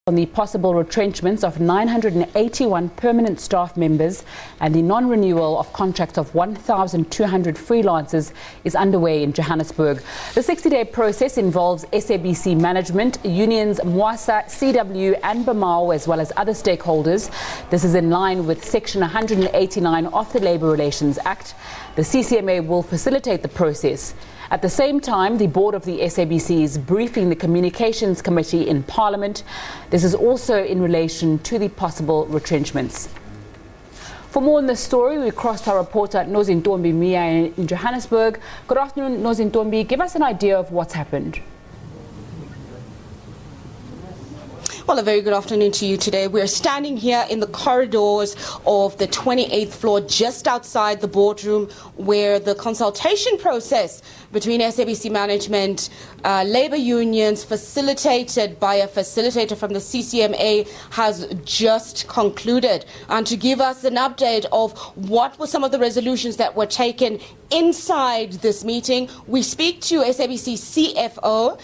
On the possible retrenchments of 981 permanent staff members and the non-renewal of contracts of 1,200 freelancers is underway in Johannesburg. The 60-day process involves SABC management, unions, Mwasa, CW and BMAO, as well as other stakeholders. This is in line with Section 189 of the Labour Relations Act. The CCMA will facilitate the process. At the same time, the board of the SABC is briefing the Communications Committee in Parliament. This is also in relation to the possible retrenchments. For more on this story, we crossed our reporter Nozintombi Mia in Johannesburg. Good afternoon, Nozintombi. Give us an idea of what's happened. Well, a very good afternoon to you today. We're standing here in the corridors of the 28th floor, just outside the boardroom, where the consultation process between SABC management, labour unions, facilitated by a facilitator from the CCMA, has just concluded. And to give us an update of what were some of the resolutions that were taken inside this meeting, we speak to SABC CFO,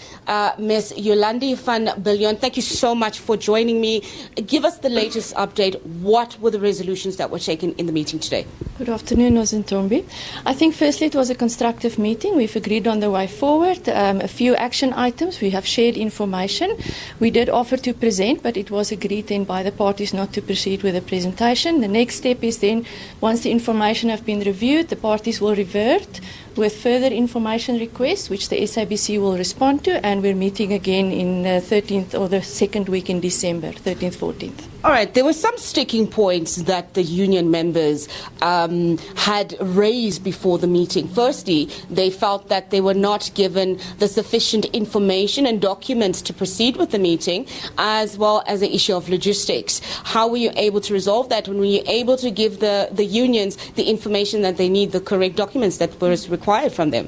Ms. Yolandi van Biljon. Thank you so much for joining me. Give us the latest update. What were the resolutions that were taken in the meeting today? Good afternoon, Nozintombi. I think firstly it was a constructive meeting. We've agreed on the way forward. A few action items. We have shared information. We did offer to present, but it was agreed then by the parties not to proceed with the presentation. The next step is then, once the information have been reviewed, the parties will revert with further information requests, which the SABC will respond to, and we're meeting again in the 13th or the second week in December, 13th, 14th. All right, there were some sticking points that the union members had raised before the meeting. Firstly, they felt that they were not given the sufficient information and documents to proceed with the meeting, as well as the issue of logistics. How were you able to resolve that? When were you able to give the unions the information that they need, the correct documents that were required from them?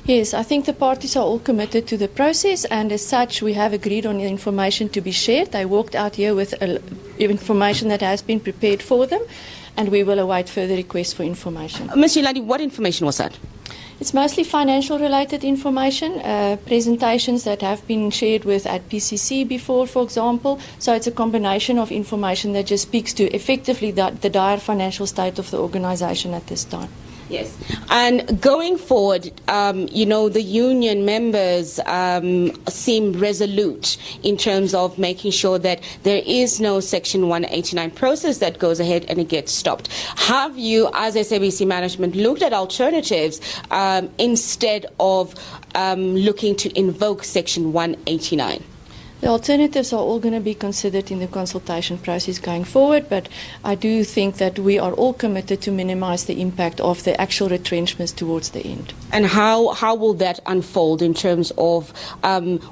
Yes, I think the parties are all committed to the process, and as such we have agreed on the information to be shared. They walked out here with information that has been prepared for them, and we will await further requests for information. Ms. Yolandi, what information was that? It's mostly financial related information, presentations that have been shared with at PCC before, for example. So it's a combination of information that just speaks to effectively the dire financial state of the organisation at this time. Yes. And going forward, the union members seem resolute in terms of making sure that there is no Section 189 process that goes ahead and it gets stopped. Have you, as SABC management, looked at alternatives instead of looking to invoke Section 189? The alternatives are all going to be considered in the consultation process going forward, but I do think that we are all committed to minimise the impact of the actual retrenchments towards the end. And how will that unfold in terms of,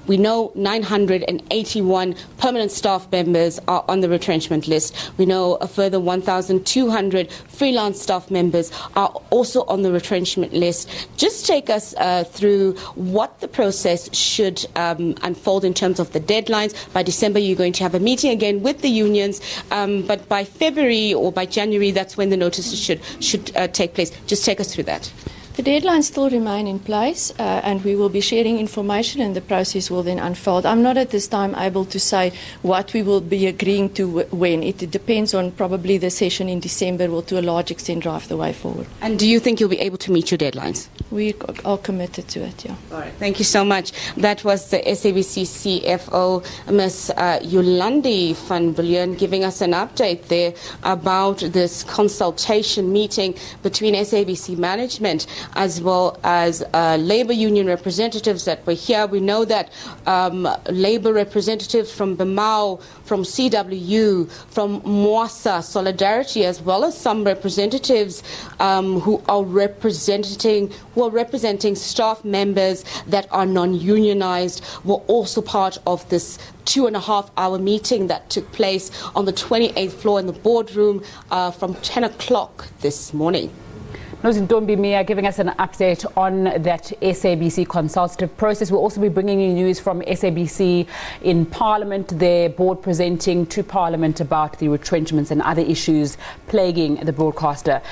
we know 981 permanent staff members are on the retrenchment list. We know a further 1,200 freelance staff members are also on the retrenchment list. Just take us through what the process should unfold in terms of the deadlines. By December, you're going to have a meeting again with the unions, but by February or by January, that's when the notices should take place. Just take us through that. The deadlines still remain in place, and we will be sharing information, and the process will then unfold. I'm not at this time able to say what we will be agreeing to when. It depends on probably the session in December will to a large extent drive the way forward. And do you think you'll be able to meet your deadlines? We are committed to it, yeah. All right. Thank you so much. That was the SABC CFO, Ms. Yolandi van Biljon, giving us an update there about this consultation meeting between SABC management as well as labour union representatives that were here. We know that labour representatives from BMAO, from CWU, from Mwasa, Solidarity, as well as some representatives who are representing staff members that are non-unionised, were also part of this 2.5-hour meeting that took place on the 28th floor in the boardroom from 10 o'clock this morning. Nozintombi Mia giving us an update on that SABC consultative process. We'll also be bringing you news from SABC in Parliament, their board presenting to Parliament about the retrenchments and other issues plaguing the broadcaster.